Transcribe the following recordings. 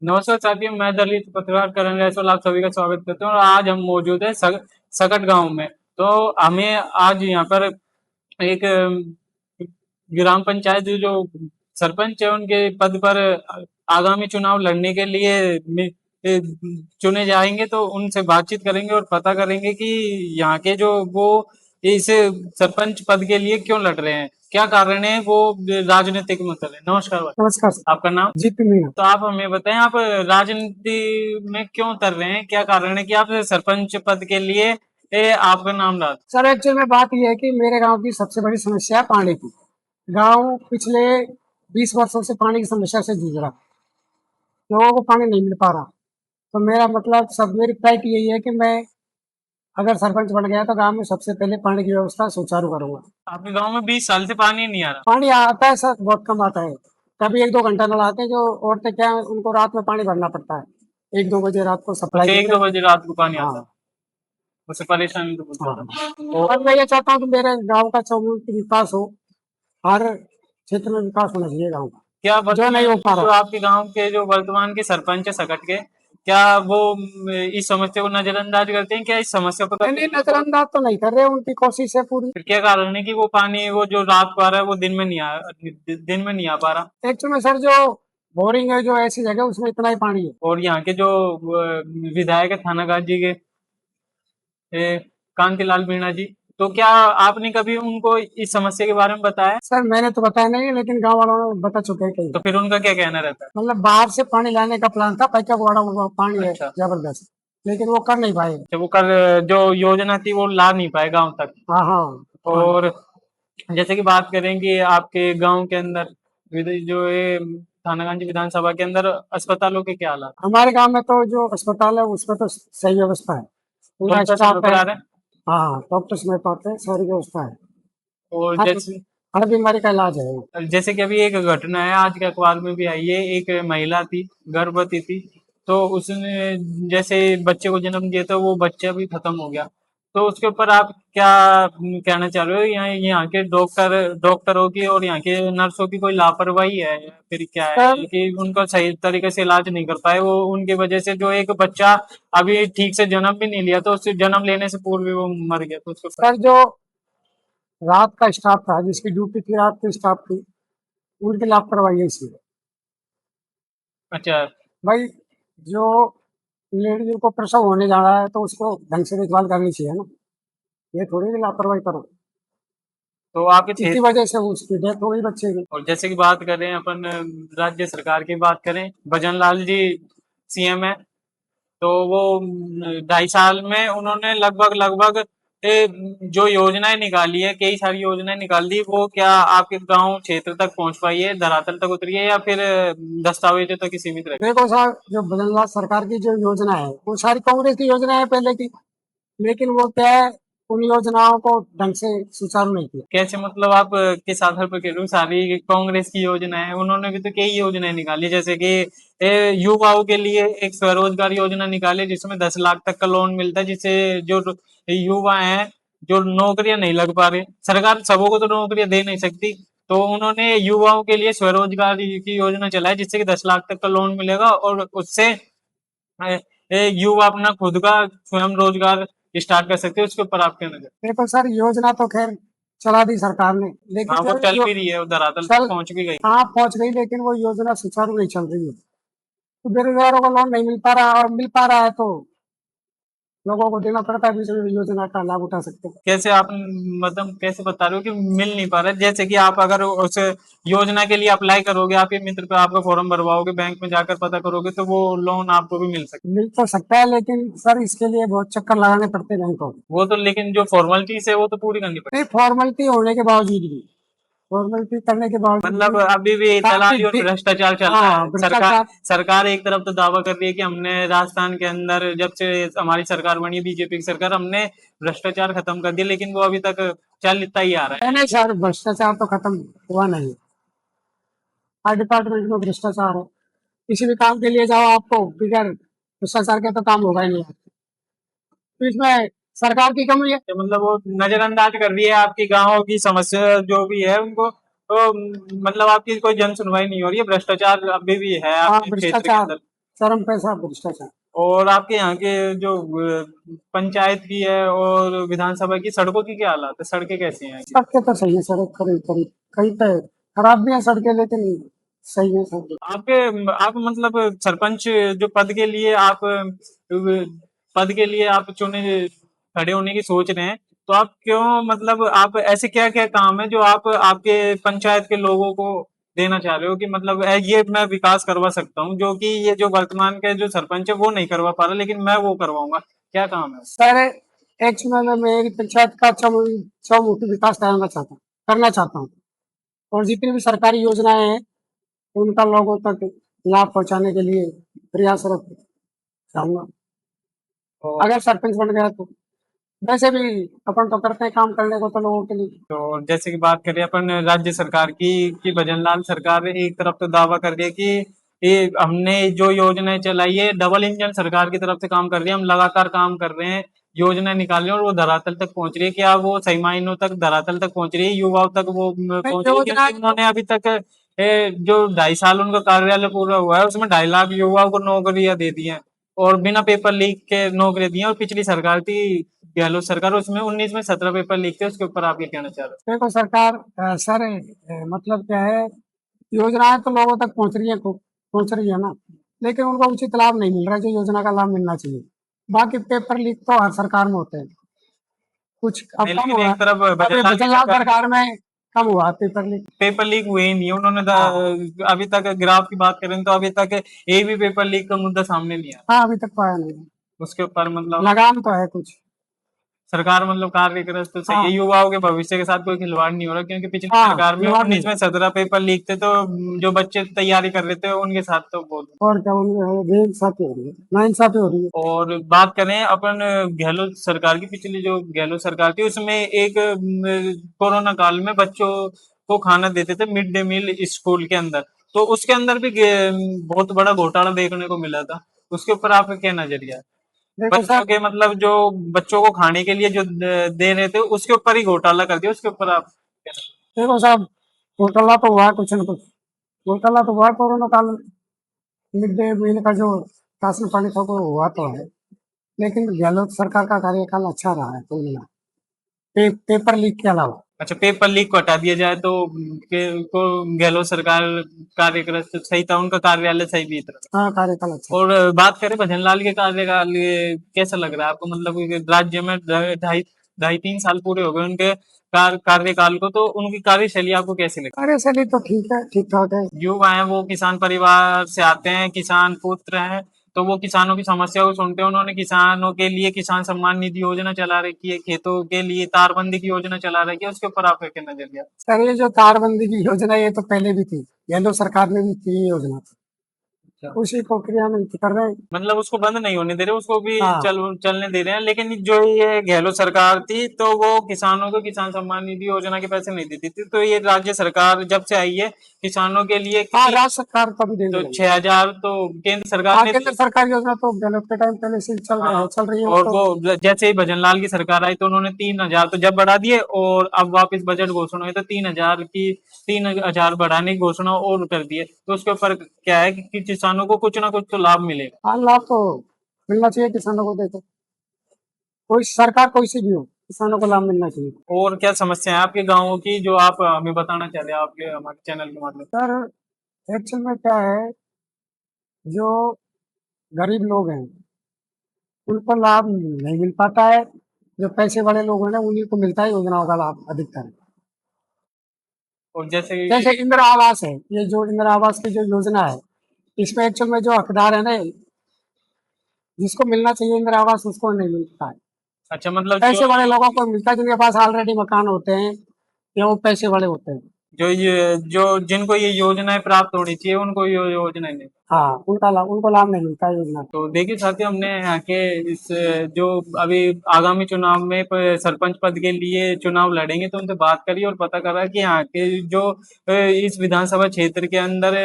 नमस्कार साथियों, मैं दलित पत्रकार करण जायसवाल आप सभी का स्वागत करता हूँ। और आज हम मौजूद है सकट गांव में। तो हमें आज यहाँ पर एक ग्राम पंचायत जो सरपंच है उनके पद पर आगामी चुनाव लड़ने के लिए ए, चुने जाएंगे, तो उनसे बातचीत करेंगे और पता करेंगे कि यहाँ के जो वो इस सरपंच पद के लिए क्यों लड़ रहे हैं, क्या कारण है, वो राजनीतिक मतलब है। नमस्कार भाई, नमस्कार सर। आपका नाम? जीत मीणा। तो आप हमें बताएं, आप राजनीति में क्यों उतर रहे हैं, क्या कारण है कि आप सरपंच पद के लिए आपका नाम रहा? सर एक्चुअल में बात यह है कि मेरे गांव की सबसे बड़ी समस्या है पानी की। गांव पिछले 20 वर्षों से पानी की समस्या से जूझ रहा, लोगों को पानी नहीं मिल पा रहा। तो मेरा मतलब सब मेरी प्रायोरिटी यही है कि मैं अगर सरपंच बन गया तो गांव में सबसे पहले पानी की व्यवस्था सुचारू करूंगा। आपके गांव में 20 साल से पानी नहीं आ रहा? पानी आता है सर, बहुत कम आता है। कभी 1-2 घंटा नल आते हैं। जो औरतें क्या है, उनको रात में पानी भरना पड़ता है। 1-2 बजे रात को सप्लाई अच्छा, एक देते दो हैं। बजे रात को पानी हाँ आता है, उससे परेशानी तो बहुत हाँ। ज्यादा। और मैं ये चाहता हूँ कि मेरे गांव का चौमुखी विकास हो। हर क्षेत्र में विकास होना चाहिए गांव का, क्या जो नहीं वर्तमान हो पा जो रहा। आपके गांव के जो वर्तमान के सरपंच है सकट के, क्या वो इस समस्या को नजरअंदाज करते हैं? क्या इस समस्या पर नहीं, नजरअंदाज तो नहीं कर रहे, उनकी कोशिश है पूरी। फिर क्या कारण है कि वो पानी वो जो रात को आ रहा है वो दिन में नहीं आ पा रहा? एक्चुअली में सर, जो बोरिंग है जो ऐसी जगह उसमें इतना ही पानी है। और यहाँ के जो विधायक है थानागाजी जी के, कांतिलाल मीणा जी, तो क्या आपने कभी उनको इस समस्या के बारे में बताया? सर मैंने तो बताया नहीं, लेकिन गांव वालों ने बता चुके हैं कई तो बार। फिर उनका क्या कहना रहता है? मतलब बाहर से पानी लाने का प्लान था, पैका वाड़ा हुआ पानी है अच्छा। जबरदस्त, लेकिन वो कर नहीं पाए। जब वो कर जो योजना थी वो ला नहीं पाए गांव तक। हाँ हाँ हाँ। और जैसे कि बात करें कि आपके गांव के अंदर जो ये थानागंज विधानसभा के अंदर अस्पतालों के क्या हालात? हमारे गांव में तो जो अस्पताल है उसमें तो सही व्यवस्था है, पूरा डॉक्टर समय स्टाफ पर है। आ रहे हैं? हाँ, डॉक्टर समय पाते हैं, सारी व्यवस्था है। और हर जैसे हर बीमारी का इलाज है। जैसे कि अभी एक घटना है, आज के अखबार में भी आई है, एक महिला थी, गर्भवती थी, तो उसने जैसे बच्चे को जन्म दिया तो वो बच्चा भी खत्म हो गया। तो उसके ऊपर आप क्या कहना चाह रहे हो? यहाँ के डॉक्टरों की और यहाँ के नर्सों की कोई लापरवाही है, या फिर क्या सर है कि उनका सही तरीके से इलाज नहीं कर पाए, वो उनकी वजह से जो एक बच्चा अभी ठीक से जन्म भी नहीं लिया, तो उससे जन्म लेने से पूर्व ही वो मर गया, तो उसके ऊपर? सर जो रात का स्टाफ था, जिसकी ड्यूटी थी रात की स्टाफ की, उनकी लापरवाही है इसमें। अच्छा। भाई, जो लेडीज को प्रसव होने जा रहा है तो उसको ढंग से देखभाल करनी चाहिए ना। ये थोड़ी कि लापरवाही करो। तो आपके इसी क्षेत्र वजह से उसकी डेथ हो गई बच्चे की। और जैसे कि बात करें अपन राज्य सरकार की बात करें, भजन लाल जी सीएम है, तो वो 2.5 साल में उन्होंने लगभग लगभग जो योजनाएं निकाली है, कई सारी योजनाएं निकाल दी, वो क्या आपके गांव क्षेत्र तक पहुंच पाई है, धरातल तक उतरी है, या फिर दस्तावेजों तक ही सीमित रह देखो साहब, जो बदनलाल सरकार की जो योजना है वो सारी कांग्रेस की योजना है पहले की, लेकिन वो क्या है, उन योजनाओं को ढंग से सुचारू नहीं किया। कैसे मतलब आप किस आधार पर कह रहे हो सारी कांग्रेस की योजना है? उन्होंने भी तो कई योजनाएं निकाली, जैसे कि युवाओं के लिए एक स्वरोजगार योजना निकाली जिसमें 10 लाख तक का लोन मिलता है, जिससे जो युवा हैं, जो नौकरियां नहीं लग पा रहे, सरकार सबों को तो नौकरियां दे नहीं सकती, तो उन्होंने युवाओं के लिए स्वरोजगार की योजना चलाई, जिससे कि 10 लाख तक का लोन मिलेगा और उससे युवा अपना खुद का स्वयं रोजगार स्टार्ट कर सकते हैं। उसके ऊपर आपके नजर? देखो सर, योजना तो खैर चला दी सरकार ने, हाँ, लेकिन वो जो चल भी रही है, वो धरातल तक चल पहुंच भी गई। हाँ पहुंच गई, लेकिन वो योजना सुचारू नहीं चल रही है। तो बेरोजगारों को लोन नहीं मिल पा रहा, और मिल पा रहा है तो लोगों को देना पड़ता है, बीच में योजना का लाभ उठा सकते हैं। कैसे आप मतलब कैसे बता रहे हो कि मिल नहीं पा रहा है? जैसे कि आप अगर उस योजना के लिए अप्लाई करोगे, आपके मित्र पे आपका फॉर्म भरवाओगे, बैंक में जाकर पता करोगे, तो वो लोन आपको भी मिल सकता मिल तो सकता है, लेकिन सर इसके लिए बहुत चक्कर लगाने पड़ते हैं बैंकों को। है। वो तो लेकिन जो फॉर्मेलिटीज है वो तो पूरी करनी नहीं, पड़ेगी। फॉर्मेलिटी होने के बावजूद भी, फॉर्मेलिटी करने के बावजूद मतलब भी अभी भी काफी दलाली और भ्रष्टाचार चल रहा हाँ, है। सरकार भ्रष्टाचार। सरकार एक तरफ तो दावा कर रही है कि हमने राजस्थान के अंदर जब से हमारी सरकार बनी, बीजेपी की सरकार, हमने भ्रष्टाचार खत्म कर दिया, लेकिन वो अभी तक चलता ही आ रहा है। नहीं नहीं सर, भ्रष्टाचार तो खत्म हुआ नहीं। हर डिपार्टमेंट में भ्रष्टाचार है। किसी भी काम के लिए जाओ, आपको बिगैर भ्रष्टाचार के तो काम होगा ही नहीं। तो इसमें सरकार की कमी है। तो मतलब वो नजरअंदाज कर रही है आपकी गांवों की समस्या जो भी है उनको, तो मतलब आपकी कोई जन सुनवाई नहीं हो रही है, भ्रष्टाचार अभी भी है हाँ, आपके क्षेत्र के भ्रष्टाचार अंदर? चरम पैसा भ्रष्टाचार। और आपके यहाँ के जो पंचायत की है और विधानसभा की सड़कों की क्या हालत है, सड़कें कैसी हैं यहाँ की? सड़कें तो सही है, सड़क करीब करीब कहीं पे खराब भी है सड़कें, लेकिन सही है सड़कें। आपके आप मतलब सरपंच जो पद के लिए आप चुने खड़े होने की सोच रहे हैं, तो आप क्यों मतलब आप ऐसे क्या क्या काम है जो आप आपके पंचायत के लोगों को देना चाह रहे हो कि मतलब ये मैं विकास करवा सकता हूँ, जो कि ये जो वर्तमान के जो सरपंच है वो नहीं करवा पा रहा, लेकिन मैं वो करवाऊंगा, क्या काम है? सर, एक्चुअली मैं मेरी पंचायत का चौमुखी विकास करना चाहता हूँ, और जितनी भी सरकारी योजनाएं हैं उनका लोगों तक लाभ पहुंचाने के लिए प्रयासरत रहूंगा, और अगर सरपंच बन गया तो। वैसे भी अपन तो करते हैं काम करने को तो लोगों के लिए। तो जैसे कि बात करें अपन राज्य सरकार की कि भजनलाल सरकार एक तरफ तो दावा कर रही है कि ये हमने जो योजनाएं चलाई है डबल इंजन सरकार की तरफ से काम कर रही है, हम लगातार काम कर रहे हैं, योजना निकाल रहे हैं और वो धरातल तक पहुंच रही है। क्या वो सही मायनों तक धरातल तक पहुंच रही है, युवाओं तक वो भाई पहुंच रही है? योजना क्योंकि उन्होंने अभी तक जो 2.5 साल उनका कार्यकाल पूरा हुआ है उसमें 2.5 लाख युवाओं को नौकरियां दे दी हैं और बिना पेपर लीक के नौकरी दी हैं। और पिछली सरकार थी गहलोत सरकार, उसमें 19 में 17 पेपर लीक थे, उसके ऊपर आप ये कहना चाह रहे हो? देखो सरकार, सर, मतलब क्या है, योजनाएं तो लोगों तक पहुंच रही है ना, लेकिन उनको उचित लाभ नहीं मिल रहा है जो योजना का लाभ मिलना चाहिए। बाकी पेपर लीक तो हर सरकार में होते हैं, कुछ अब नहीं, कम लेकिन हुआ है। एक तरफ अभी भजनलाल की बचनलाल सरकार सरकार में कम हुआ पेपर लीक। पेपर लीक हुए ही नहीं है, उन्होंने हाँ अभी तक ग्राफ की बात करें तो अभी तक एक भी पेपर लीक का मुद्दा सामने नहीं आया। हाँ, अभी तक पाया नहीं। उसके ऊपर मतलब लगाम तो है कुछ। सरकार मतलब कार्य करे तो सही है, हाँ युवाओं के भविष्य के साथ कोई खिलवाड़ नहीं हो रहा, क्योंकि पिछली हाँ, सरकार में खिलवाड़ नहीं 19 है। में 17 पेपर लीक थे, तो जो बच्चे तैयारी कर रहे थे उनके साथ तो बहुत। और क्या, उनमें बेइंसाफी हो रही है, नाइंसाफी हो रही है। और बात करें अपन गहलोत सरकार की, पिछली जो गहलोत सरकार थी उसमें एक कोरोना काल में बच्चों को खाना देते थे मिड डे मील स्कूल के अंदर, तो उसके अंदर भी बहुत बड़ा घोटाला देखने को मिला था, उसके ऊपर आपका क्या नजरिया है? देखो बच्चों सर, के मतलब जो बच्चों को खाने के लिए जो दे रहे थे उसके ऊपर ही घोटाला कर दिया, उसके ऊपर आप क्या? देखो साहब, घोटाला तो हुआ कुछ न कुछ, घोटाला तो हुआ कोरोना काल में। मिड डे मील का जो राशन पानी था वो हुआ तो है, लेकिन गहलोत सरकार का कार्यकाल अच्छा रहा है कुल मिला पेपर लीक के अलावा। अच्छा, पेपर लीक को हटा दिया जाए तो को गहलोत सरकार कार्यक्रम सही था, उनका कार्यालय सही भी था। हाँ, कार्यकाल अच्छा। और बात करें भजनलाल के कार्यकाल, ये कैसा लग रहा है आपको? मतलब कि राज्य में ढाई ढाई 3 साल पूरे हो गए उनके कार्यकाल को, तो उनकी कार्यशैली आपको कैसी लगी? कार्यशैली तो ठीक है, ठीक ठाक है। युवा हैं, वो किसान परिवार से आते हैं, किसान पुत्र हैं, तो वो किसानों की समस्या को सुनते हैं। उन्होंने किसानों के लिए किसान सम्मान निधि योजना चला रखी है, खेतों के लिए तारबंदी की योजना चला रखी है, उसके ऊपर आपका क्या नजरिया? सर, ये जो तारबंदी की योजना ये तो पहले भी थी, गहलोत सरकार में भी थी ये योजना, अच्छा, उसी को क्रियान्वित कर रहे हैं। मतलब उसको बंद नहीं होने दे रहे, उसको भी हाँ चलने दे रहे हैं, लेकिन जो ये गहलोत सरकार थी तो वो किसानों को किसान सम्मान निधि योजना के पैसे नहीं देती थी, तो ये राज्य सरकार जब से आई है किसानों के लिए हाँ, राज्य सरकार तो भी देने तो लगी। 6,000 तो केंद्र सरकार हाँ, ने केंद्र दी। सरकार योजना तो गहलोत के टाइम पहले से हाँ, चल रही है वो और तो। वो जैसे ही भजनलाल की सरकार आई तो उन्होंने 3,000 तो जब बढ़ा दिए, और अब वापस बजट घोषणा हुई तो 3,000 बढ़ाने की घोषणा और कर दिए, तो उसके ऊपर क्या है कि किसानों को कुछ ना कुछ तो लाभ मिलेगा। हाँ, लाभ तो मिलना चाहिए किसानों को। देखो, कोई सरकार कोई सी भी हो, किसानों को लाभ मिलना चाहिए। और क्या समस्या है आपके गाँवों की जो आप हमें बताना चाह रहे हैं आपके हमारे चैनल के माध्यम से? सर, एक्चुअल में क्या है, जो गरीब लोग हैं उनको लाभ नहीं मिल पाता है, जो पैसे वाले लोग हैं ना उन्हीं को मिलता है योजनाओं का लाभ अधिकतर। और जैसे जैसे इंदिरा आवास है, ये जो इंदिरा आवास की जो योजना है, इसमें एक्चुअल में जो हकदार है ना, जिसको मिलना चाहिए इंदिरा आवास उसको नहीं मिलता है। अच्छा, मतलब जो पैसे वाले लोगों को मिलता है जिनके पास ऑलरेडी मकान होते हैं, या वो पैसे वाले होते हैं। जो जिनको ये योजनाएं प्राप्त होनी चाहिए उनको ये योजनाएं नहीं। हाँ, उनको लाभ नहीं मिलता है योजना का। तो देखिए साथियों, हमने यहाँ के इस जो अभी आगामी चुनाव में सरपंच पद के लिए चुनाव लड़ेंगे तो उनसे बात करी और पता करा कि यहाँ के जो इस विधानसभा क्षेत्र के अंदर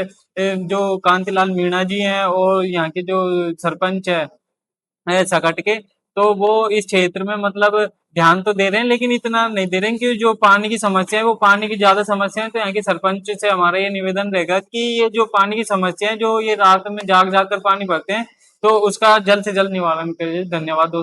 जो कांतिलाल मीणा जी हैं और यहाँ के जो सरपंच है सकट के, तो वो इस क्षेत्र में मतलब ध्यान तो दे रहे हैं, लेकिन इतना नहीं दे रहे हैं कि जो पानी की समस्या है वो पानी की ज्यादा समस्या है। तो यहाँ के सरपंच से हमारा ये निवेदन रहेगा कि ये जो पानी की समस्या है, जो ये रात में जाग जाग कर पानी भरते हैं, तो उसका जल्द से जल्द निवारण करिए। धन्यवाद दोस्तों।